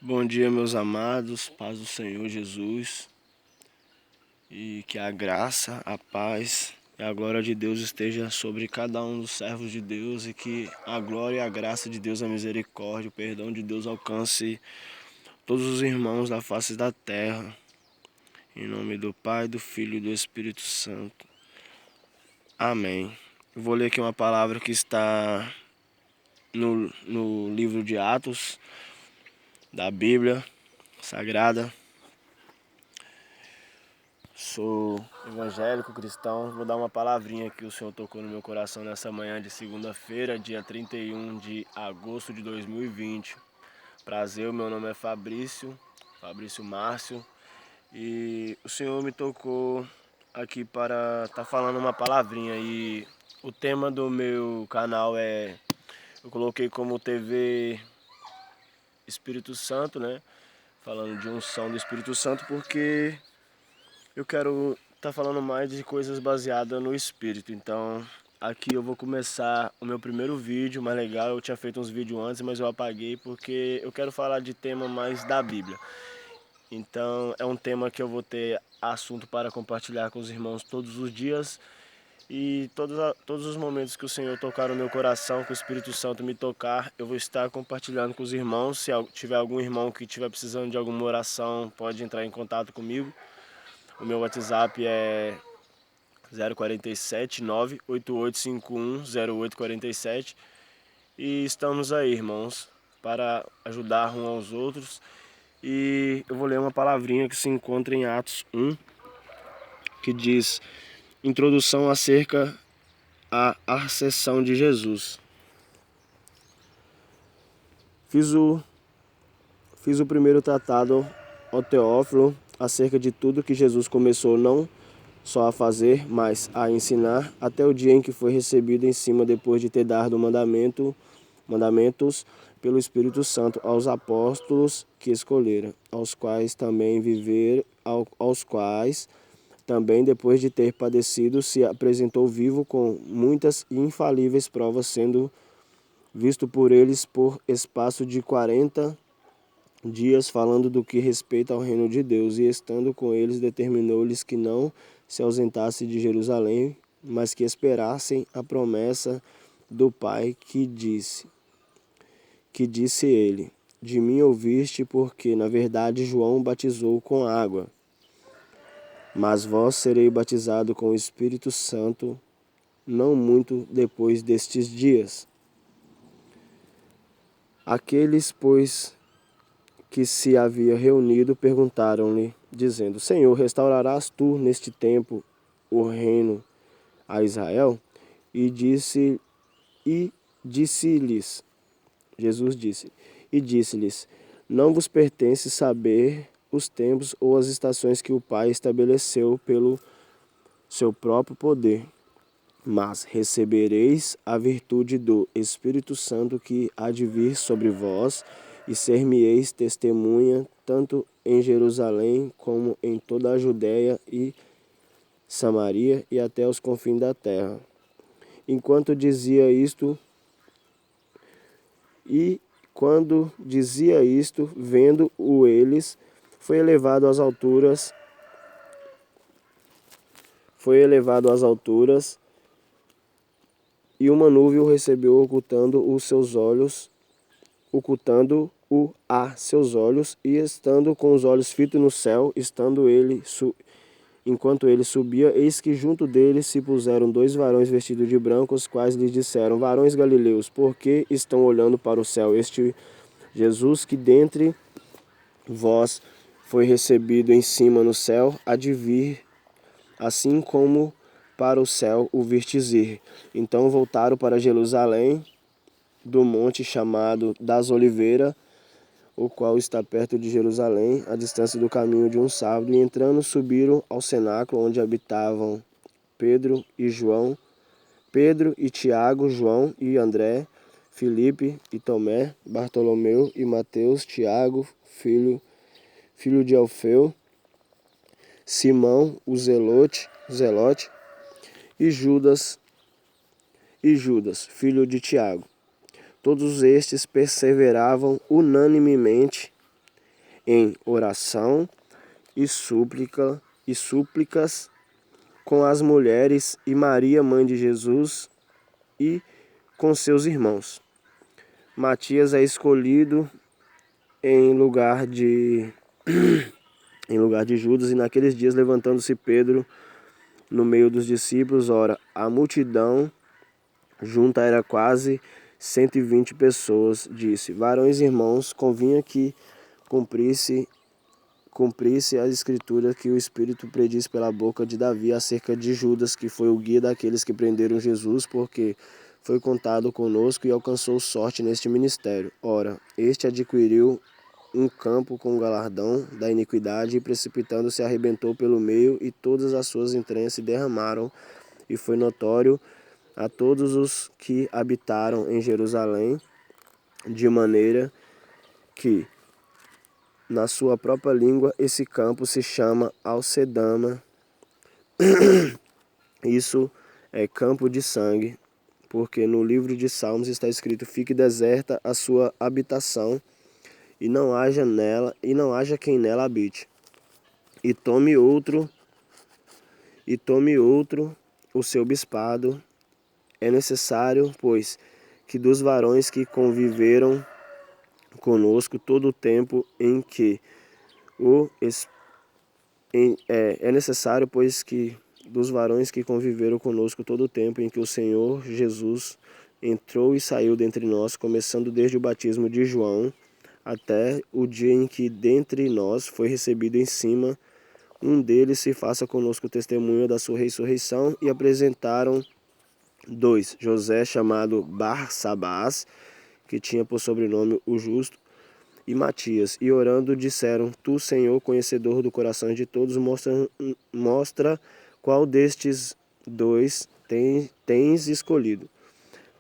Bom dia, meus amados, paz do Senhor Jesus, e que a graça, a paz e a glória de Deus esteja sobre cada um dos servos de Deus e que a glória e a graça de Deus, a misericórdia, o perdão de Deus alcance todos os irmãos da face da terra, em nome do Pai, do Filho e do Espírito Santo. Amém. Eu vou ler aqui uma palavra que está no livro de Atos da Bíblia Sagrada. Sou evangélico cristão, vou dar uma palavrinha que o Senhor tocou no meu coração nessa manhã de segunda-feira, dia 31 de agosto de 2020. Prazer, meu nome é Fabrício Márcio, e o Senhor me tocou aqui para estar falando uma palavrinha. E o tema do meu canal eu coloquei como TV Espírito Santo, né? Falando de unção do Espírito Santo, porque eu quero estar falando mais de coisas baseadas no Espírito. Então, aqui eu vou começar o meu primeiro vídeo, mais legal. Eu tinha feito uns vídeos antes, mas eu apaguei porque eu quero falar de tema mais da Bíblia. Então, é um tema que eu vou ter assunto para compartilhar com os irmãos todos os dias. E todos os momentos que o Senhor tocar no meu coração, que o Espírito Santo me tocar, eu vou estar compartilhando com os irmãos. Se tiver algum irmão que estiver precisando de alguma oração, pode entrar em contato comigo. O meu WhatsApp é 047 98851 0847. E estamos aí, irmãos, para ajudar uns aos outros. E eu vou ler uma palavrinha que se encontra em Atos 1, que diz: Introdução acerca à ascensão de Jesus. Fiz o primeiro tratado ao Teófilo acerca de tudo que Jesus começou não só a fazer, mas a ensinar, até o dia em que foi recebido em cima, depois de ter dado mandamentos pelo Espírito Santo aos apóstolos que escolhera, aos quais também depois de ter padecido, se apresentou vivo com muitas e infalíveis provas, sendo visto por eles por espaço de 40 dias, falando do que respeita ao reino de Deus, e estando com eles, determinou-lhes que não se ausentasse de Jerusalém, mas que esperassem a promessa do Pai, que disse ele: De mim ouviste, porque na verdade João batizou com água, mas vós serei batizado com o Espírito Santo não muito depois destes dias. Aqueles, pois, que se havia reunido, perguntaram-lhe, dizendo: Senhor, restaurarás tu neste tempo o reino a Israel? E disse-lhes, não vos pertence saber os tempos ou as estações que o Pai estabeleceu pelo seu próprio poder, mas recebereis a virtude do Espírito Santo que há de vir sobre vós, e ser-me-eis testemunha tanto em Jerusalém como em toda a Judéia e Samaria e até os confins da terra. Quando dizia isto, vendo-o eles, foi elevado às alturas, e uma nuvem o recebeu, ocultando-o a seus olhos, e estando com os olhos fitos no céu, enquanto ele subia, eis que junto dele se puseram dois varões vestidos de branco, os quais lhes disseram: Varões galileus, por que estão olhando para o céu? Este Jesus que dentre vós foi recebido em cima no céu, há de vir, assim como para o céu o vistes ir. Então voltaram para Jerusalém, do monte chamado das Oliveiras, o qual está perto de Jerusalém, à distância do caminho de um sábado, e entrando subiram ao cenáculo, onde habitavam Pedro e Tiago, João e André, Filipe e Tomé, Bartolomeu e Mateus, Tiago, filho de Alfeu, Simão, o Zelote, e Judas, filho de Tiago. Todos estes perseveravam unanimemente em oração e súplicas com as mulheres e Maria, mãe de Jesus, e com seus irmãos. Matias é escolhido em lugar de Judas, e naqueles dias, levantando-se Pedro no meio dos discípulos, ora, a multidão junta era quase 120 pessoas, disse: varões irmãos, convinha que cumprisse as escrituras que o Espírito predisse pela boca de Davi acerca de Judas, que foi o guia daqueles que prenderam Jesus, porque foi contado conosco e alcançou sorte neste ministério. Ora, este adquiriu um campo com o galardão da iniquidade, e precipitando-se arrebentou pelo meio, e todas as suas entranhas se derramaram, e foi notório a todos os que habitaram em Jerusalém, de maneira que, na sua própria língua, esse campo se chama Alcedama. Isso é campo de sangue, porque no livro de Salmos está escrito: fique deserta a sua habitação, e não haja quem nela habite. E tome outro o seu bispado. É necessário, pois, que dos varões que conviveram conosco todo o tempo em que é necessário, pois, que dos varões que conviveram conosco todo o tempo em que o Senhor Jesus entrou e saiu dentre nós, começando desde o batismo de João até o dia em que dentre nós foi recebido em cima, um deles se faça conosco testemunha da sua ressurreição. E apresentaram 2, José, chamado Barsabás, que tinha por sobrenome o Justo, e Matias, e orando disseram: tu, Senhor, conhecedor do coração de todos, mostra qual destes 2 tens escolhido,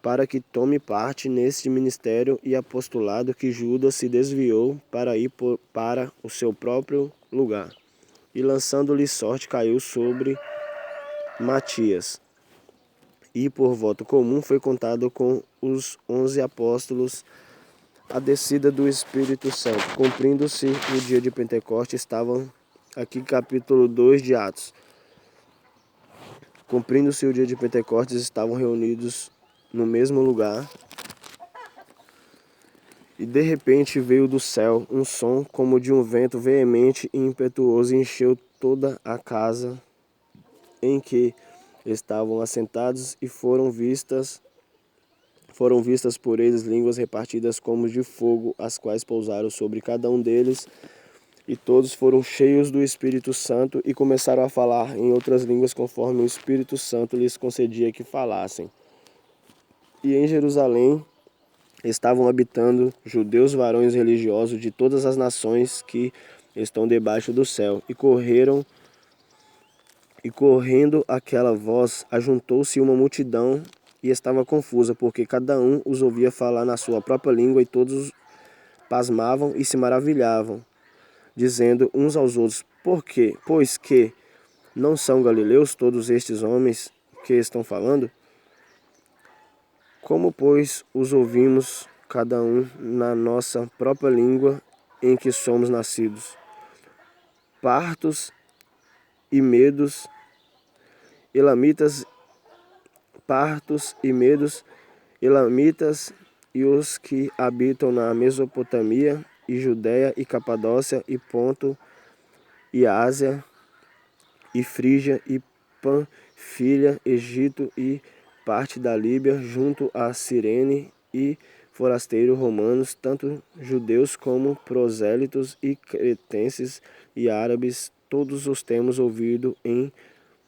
para que tome parte neste ministério e apostolado que Judas se desviou para ir para o seu próprio lugar. E lançando-lhe sorte, caiu sobre Matias. E por voto comum foi contado com os 11 apóstolos a descida do Espírito Santo. Cumprindo-se o dia de Pentecostes, estavam aqui capítulo 2 de Atos. Cumprindo-se o dia de Pentecostes, estavam reunidos no mesmo lugar. E de repente veio do céu um som como de um vento veemente e impetuoso, e encheu toda a casa em que estavam assentados, e foram vistas por eles línguas repartidas como de fogo, as quais pousaram sobre cada um deles, e todos foram cheios do Espírito Santo e começaram a falar em outras línguas conforme o Espírito Santo lhes concedia que falassem. E em Jerusalém estavam habitando judeus, varões religiosos de todas as nações que estão debaixo do céu. E correndo aquela voz, ajuntou-se uma multidão e estava confusa, porque cada um os ouvia falar na sua própria língua, e todos pasmavam e se maravilhavam, dizendo uns aos outros: por quê? Pois que não são galileus todos estes homens que estão falando? Como, pois, os ouvimos cada um na nossa própria língua em que somos nascidos? Partos e medos, elamitas, elamitas e os que habitam na Mesopotâmia e Judéia e Capadócia e Ponto e Ásia e Frígia e Panfilha, Egito e parte da Líbia, junto a Cirene, e forasteiros romanos, tanto judeus como prosélitos e cretenses e árabes, todos os temos ouvido em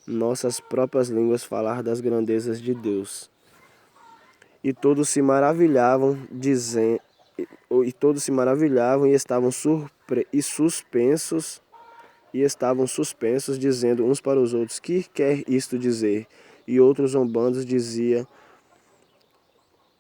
nossas próprias línguas falar das grandezas de Deus. E todos se maravilhavam, e estavam suspensos, dizendo uns para os outros: que quer isto dizer? E outros zombando